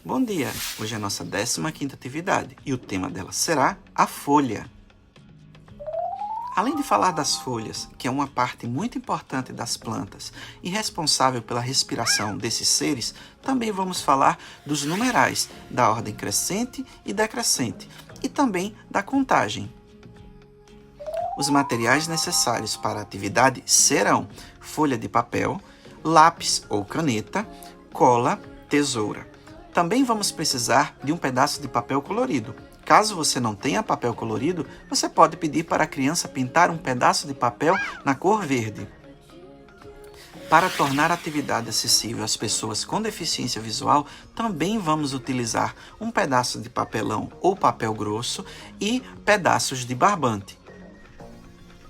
Bom dia! Hoje é a nossa 15ª atividade e o tema dela será a folha. Além de falar das folhas, que é uma parte muito importante das plantas e responsável pela respiração desses seres, também vamos falar dos numerais, da ordem crescente e decrescente, e também da contagem. Os materiais necessários para a atividade serão folha de papel, lápis ou caneta, cola, tesoura. Também vamos precisar de um pedaço de papel colorido. Caso você não tenha papel colorido, você pode pedir para a criança pintar um pedaço de papel na cor verde. Para tornar a atividade acessível às pessoas com deficiência visual, também vamos utilizar um pedaço de papelão ou papel grosso e pedaços de barbante.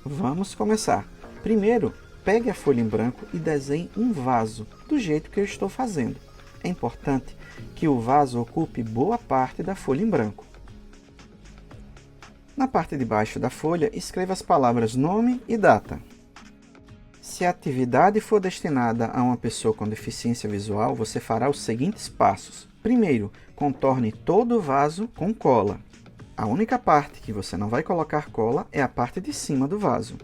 Vamos começar. Primeiro, pegue a folha em branco e desenhe um vaso, do jeito que eu estou fazendo. É importante que o vaso ocupe boa parte da folha em branco. Na parte de baixo da folha, escreva as palavras nome e data. Se a atividade for destinada a uma pessoa com deficiência visual, você fará os seguintes passos. Primeiro, contorne todo o vaso com cola. A única parte que você não vai colocar cola é a parte de cima do vaso.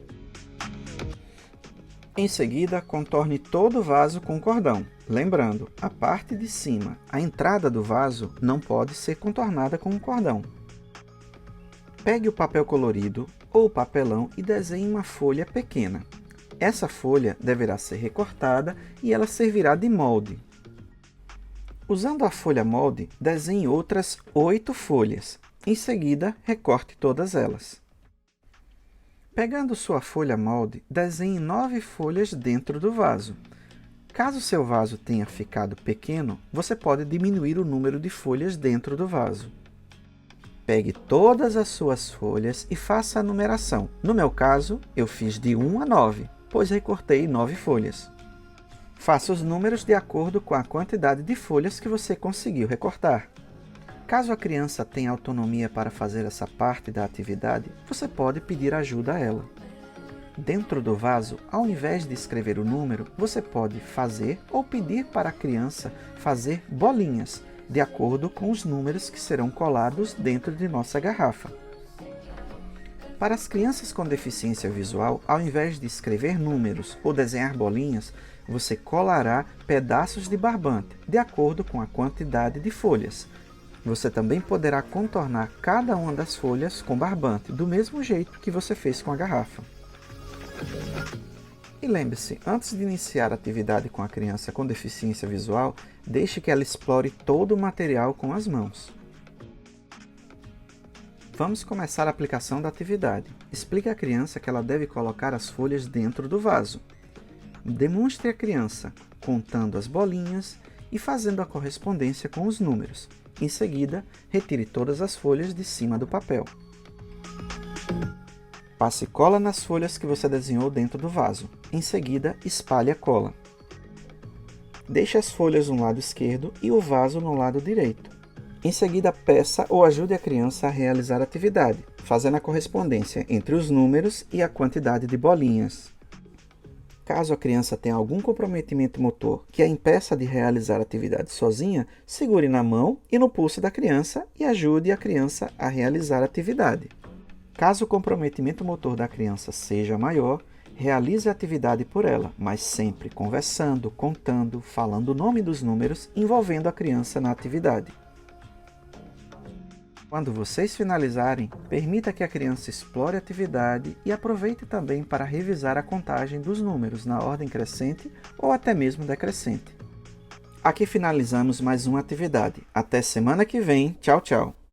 Em seguida, contorne todo o vaso com cordão. Lembrando, a parte de cima, a entrada do vaso, não pode ser contornada com um cordão. Pegue o papel colorido ou papelão e desenhe uma folha pequena. Essa folha deverá ser recortada e ela servirá de molde. Usando a folha molde, desenhe outras 8 folhas. Em seguida, recorte todas elas. Pegando sua folha molde, desenhe 9 folhas dentro do vaso. Caso seu vaso tenha ficado pequeno, você pode diminuir o número de folhas dentro do vaso. Pegue todas as suas folhas e faça a numeração. No meu caso, eu fiz de 1 a 9, pois recortei 9 folhas. Faça os números de acordo com a quantidade de folhas que você conseguiu recortar. Caso a criança tenha autonomia para fazer essa parte da atividade, você pode pedir ajuda a ela. Dentro do vaso, ao invés de escrever o número, você pode fazer ou pedir para a criança fazer bolinhas, de acordo com os números que serão colados dentro de nossa garrafa. Para as crianças com deficiência visual, ao invés de escrever números ou desenhar bolinhas, você colará pedaços de barbante, de acordo com a quantidade de folhas. Você também poderá contornar cada uma das folhas com barbante, do mesmo jeito que você fez com a garrafa. E lembre-se, antes de iniciar a atividade com a criança com deficiência visual, deixe que ela explore todo o material com as mãos. Vamos começar a aplicação da atividade. Explique à criança que ela deve colocar as folhas dentro do vaso. Demonstre à criança contando as bolinhas e fazendo a correspondência com os números. Em seguida, retire todas as folhas de cima do papel. Passe cola nas folhas que você desenhou dentro do vaso. Em seguida, espalhe a cola. Deixe as folhas no lado esquerdo e o vaso no lado direito. Em seguida, peça ou ajude a criança a realizar a atividade, fazendo a correspondência entre os números e a quantidade de bolinhas. Caso a criança tenha algum comprometimento motor que a impeça de realizar a atividade sozinha, segure na mão e no pulso da criança e ajude a criança a realizar a atividade. Caso o comprometimento motor da criança seja maior, realize a atividade por ela, mas sempre conversando, contando, falando o nome dos números, envolvendo a criança na atividade. Quando vocês finalizarem, permita que a criança explore a atividade e aproveite também para revisar a contagem dos números na ordem crescente ou até mesmo decrescente. Aqui finalizamos mais uma atividade. Até semana que vem. Tchau, tchau!